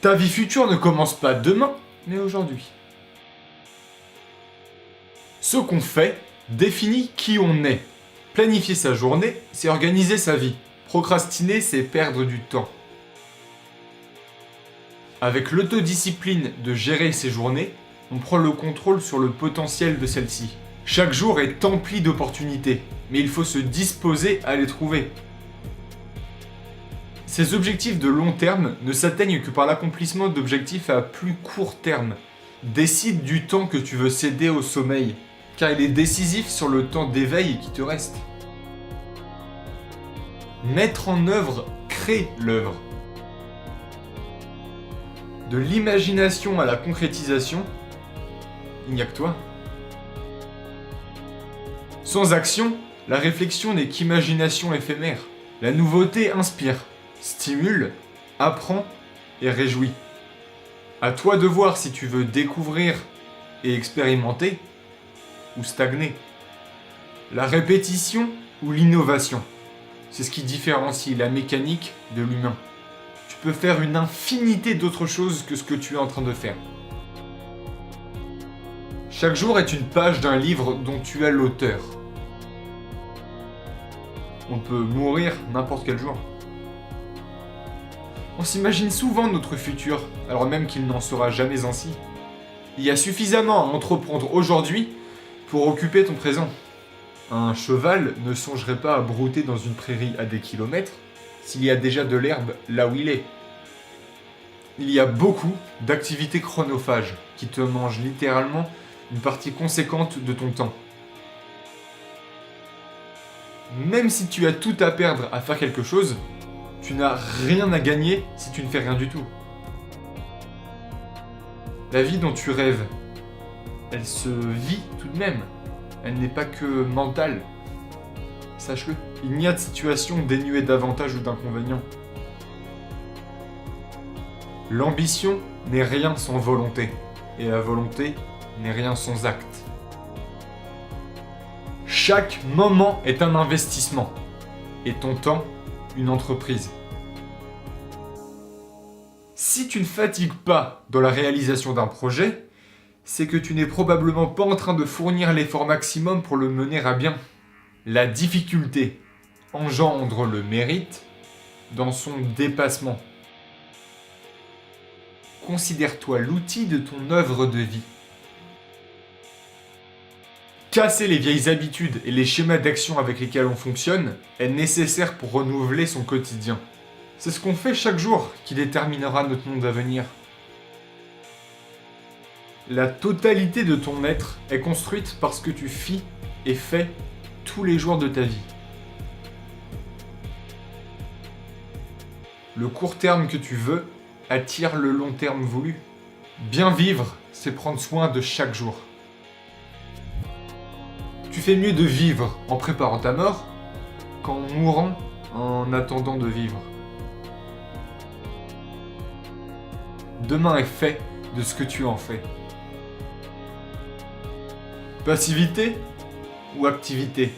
Ta vie future ne commence pas demain, mais aujourd'hui. Ce qu'on fait définit qui on est. Planifier sa journée, c'est organiser sa vie. Procrastiner, c'est perdre du temps. Avec l'autodiscipline de gérer ses journées, on prend le contrôle sur le potentiel de celle-ci. Chaque jour est empli d'opportunités, mais il faut se disposer à les trouver. Ces objectifs de long terme ne s'atteignent que par l'accomplissement d'objectifs à plus court terme. Décide du temps que tu veux céder au sommeil, car il est décisif sur le temps d'éveil qui te reste. Mettre en œuvre crée l'œuvre. De l'imagination à la concrétisation, il n'y a que toi. Sans action, la réflexion n'est qu'imagination éphémère. La nouveauté inspire, stimule, apprend et réjouit. À toi de voir si tu veux découvrir et expérimenter ou stagner. La répétition ou l'innovation, c'est ce qui différencie la mécanique de l'humain. Tu peux faire une infinité d'autres choses que ce que tu es en train de faire. Chaque jour est une page d'un livre dont tu es l'auteur. On peut mourir n'importe quel jour. On s'imagine souvent notre futur, alors même qu'il n'en sera jamais ainsi. Il y a suffisamment à entreprendre aujourd'hui pour occuper ton présent. Un cheval ne songerait pas à brouter dans une prairie à des kilomètres s'il y a déjà de l'herbe là où il est. Il y a beaucoup d'activités chronophages qui te mangent littéralement une partie conséquente de ton temps. Même si tu as tout à perdre à faire quelque chose, tu n'as rien à gagner si tu ne fais rien du tout. La vie dont tu rêves, elle se vit tout de même. Elle n'est pas que mentale. Sache-le, il n'y a de situation dénuée d'avantages ou d'inconvénients. L'ambition n'est rien sans volonté, et la volonté n'est rien sans acte. Chaque moment est un investissement, et ton temps, une entreprise. Si tu ne fatigues pas dans la réalisation d'un projet, c'est que tu n'es probablement pas en train de fournir l'effort maximum pour le mener à bien. La difficulté engendre le mérite dans son dépassement. Considère-toi l'outil de ton œuvre de vie. Casser les vieilles habitudes et les schémas d'action avec lesquels on fonctionne est nécessaire pour renouveler son quotidien. C'est ce qu'on fait chaque jour qui déterminera notre monde à venir. La totalité de ton être est construite par ce que tu fis et fais tous les jours de ta vie. Le court terme que tu veux attire le long terme voulu. Bien vivre, c'est prendre soin de chaque jour. Tu fais mieux de vivre en préparant ta mort qu'en mourant en attendant de vivre. Demain est fait de ce que tu en fais. Passivité ou activité ?